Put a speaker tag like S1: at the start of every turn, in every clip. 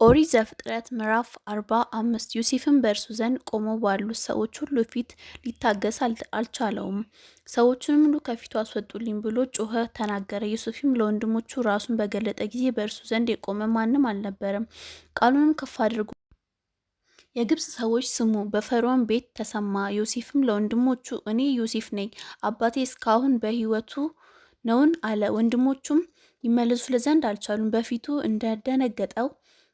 S1: ኦሪት ዘፍጥረት ምዕራፍ 45 ዮሴፍም በእርሱ ዘንድ ቆመው ባሉት ሰዎች ሁሉ ፊት ሊታገስ አልቻለውም። ሰዎቹንም ሁሉ ከፊቱ አስወጡልኝ ብሎ ጮኸ፣ ተናገረ። ዮሴፍም ለወንድሞቹ ራሱን በገለጠ ጊዜ በእርሱ ዘንድ የቆመ ማንም አልነበረም። ቃሉንም ከፍ አድርጎ የግብፅ ሰዎች ስሙ፣ በፈርዖን ቤት ተሰማ። ዮሴፍም ለወንድሞቹ እኔ ዮሴፍ ነኝ፣ አባቴ እስካሁን በሕይወቱ ነውን? አለ። ወንድሞቹም ይመልሱለት ዘንድ አልቻሉም፣ በፊቱ እንደደነገጠው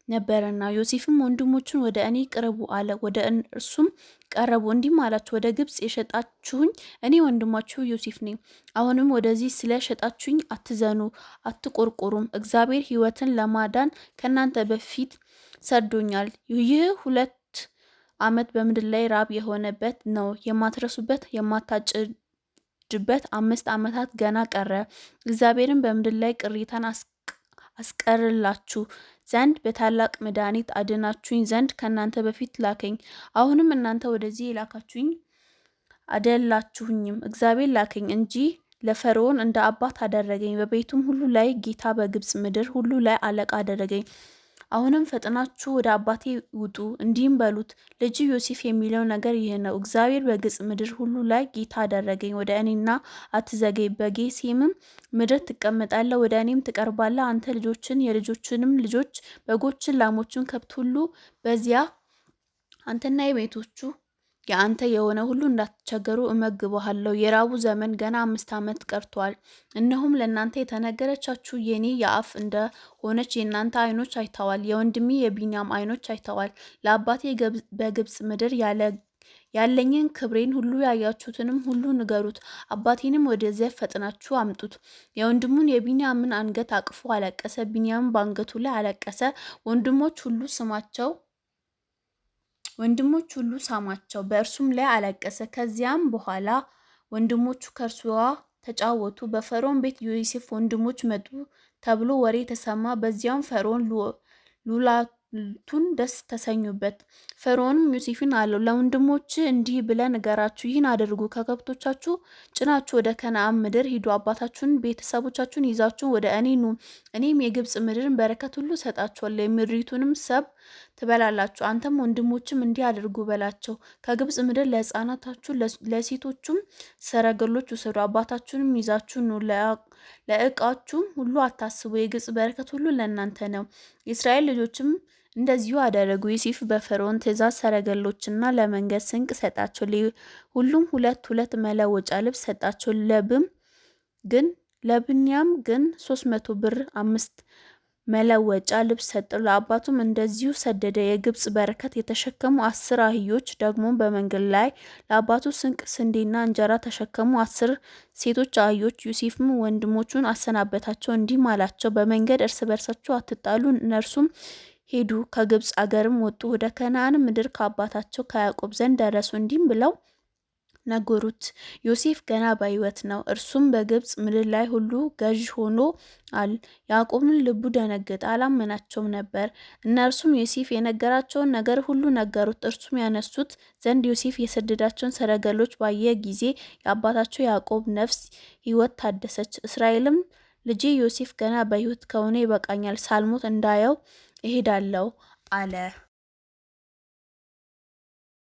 S1: ነበርና። ዮሴፍም ወንድሞቹን ወደ እኔ ቅረቡ አለ። ወደ እርሱም ቀረቡ፣ እንዲህም አላቸው፣ ወደ ግብፅ የሸጣችሁኝ እኔ ወንድማችሁ ዮሴፍ ነኝ። አሁንም ወደዚህ ስለ ሸጣችሁኝ አትዘኑ፣ አትቆርቆሩም። እግዚአብሔር ሕይወትን ለማዳን ከእናንተ በፊት ሰዶኛል። ይህ 2 ዓመት በምድር ላይ ራብ የሆነበት ነው። የማትረሱበት የማታጭዱበት 5 ዓመታት ገና ቀረ። እግዚአብሔርን በምድር ላይ ቅሬታን አስቀርላችሁ ዘንድ በታላቅ መድኃኒት አድናችሁኝ ዘንድ ከእናንተ በፊት ላከኝ። አሁንም እናንተ ወደዚህ የላካችሁኝ አይደላችሁኝም፣ እግዚአብሔር ላከኝ እንጂ። ለፈርዖን እንደ አባት አደረገኝ፣ በቤቱም ሁሉ ላይ ጌታ፣ በግብፅ ምድር ሁሉ ላይ አለቃ አደረገኝ። አሁንም ፈጥናችሁ ወደ አባቴ ውጡ፣ እንዲህም በሉት፣ ልጅ ዮሴፍ የሚለው ነገር ይህ ነው። እግዚአብሔር በግብፅ ምድር ሁሉ ላይ ጌታ አደረገኝ። ወደ እኔና አትዘገይ፣ በጌሤምም ምድር ትቀመጣለህ፣ ወደ እኔም ትቀርባለህ። አንተ ልጆችን፣ የልጆችንም ልጆች፣ በጎችን፣ ላሞችን፣ ከብት ሁሉ በዚያ አንተና የቤቶቹ የአንተ የሆነ ሁሉ እንዳትቸገሩ እመግብሃለሁ። የራቡ ዘመን ገና 5 ዓመት ቀርቷል። እነሆም ለእናንተ የተነገረቻችሁ የኔ የአፍ እንደሆነች የእናንተ ዓይኖች አይተዋል፣ የወንድሜ የቢንያም ዓይኖች አይተዋል። ለአባቴ በግብፅ ምድር ያለኝን ክብሬን ሁሉ ያያችሁትንም ሁሉ ንገሩት። አባቴንም ወደዚያ ፈጥናችሁ አምጡት። የወንድሙን የቢንያምን አንገት አቅፎ አለቀሰ፣ ቢንያም በአንገቱ ላይ አለቀሰ። ወንድሞች ሁሉ ሳማቸው፣ በእርሱም ላይ አለቀሰ። ከዚያም በኋላ ወንድሞቹ ከእርሱ ተጫወቱ። በፈርዖን ቤት የዮሴፍ ወንድሞች መጡ ተብሎ ወሬ ተሰማ። በዚያም ፈርዖን ሉላቱን ደስ ተሰኙበት። ፈርዖንም ዮሴፍን አለው፣ ለወንድሞች እንዲህ ብለህ ንገራቸው፣ ይህን አድርጉ፣ ከከብቶቻችሁ ጭናችሁ ወደ ከነዓን ምድር ሂዱ፣ አባታችሁን ቤተሰቦቻችሁን ይዛችሁ ወደ እኔ ኑ። እኔም የግብፅ ምድርን በረከት ሁሉ እሰጣችኋለሁ፣ የምድሪቱንም ሰብ ትበላላችሁ። አንተም ወንድሞችም እንዲህ አድርጉ በላቸው፣ ከግብፅ ምድር ለሕፃናታችሁ ለሴቶቹም ሰረገሎች ውሰዱ፣ አባታችሁንም ይዛችሁ ኑ። ለዕቃችሁም ሁሉ አታስቡ፣ የግብፅ በረከት ሁሉ ለእናንተ ነው። የእስራኤል ልጆችም እንደዚሁ አደረጉ። ዮሴፍ በፈርዖን ትእዛዝ ሰረገሎችና ለመንገድ ስንቅ ሰጣቸው። ሁሉም 2 መለወጫ ልብስ ሰጣቸው። ለብንያም ግን 300 ብር 5 መለወጫ ልብስ ሰጠው። ለአባቱም እንደዚሁ ሰደደ። የግብፅ በረከት የተሸከሙ 10 አህዮች ደግሞ በመንገድ ላይ ለአባቱ ስንቅ ስንዴና እንጀራ ተሸከሙ፣ 10 ሴቶች አህዮች። ዮሴፍም ወንድሞቹን አሰናበታቸው፣ እንዲህም አላቸው፣ በመንገድ እርስ በርሳችሁ አትጣሉ። እነርሱም ሄዱ፣ ከግብፅ አገርም ወጡ፣ ወደ ከነዓን ምድር ከአባታቸው ከያዕቆብ ዘንድ ደረሱ። እንዲህም ብለው ነገሩት፣ ዮሴፍ ገና በሕይወት ነው፣ እርሱም በግብፅ ምድር ላይ ሁሉ ገዥ ሆኗል። ያዕቆብም ልቡ ደነገጠ፣ አላመናቸውም ነበር። እነርሱም ዮሴፍ የነገራቸውን ነገር ሁሉ ነገሩት። እርሱም ያነሱት ዘንድ ዮሴፍ የሰደዳቸውን ሰረገሎች ባየ ጊዜ የአባታቸው ያዕቆብ ነፍስ ሕይወት ታደሰች። እስራኤልም ልጄ ዮሴፍ ገና በሕይወት ከሆነ ይበቃኛል፣ ሳልሞት እንዳየው እሄዳለሁ አለ።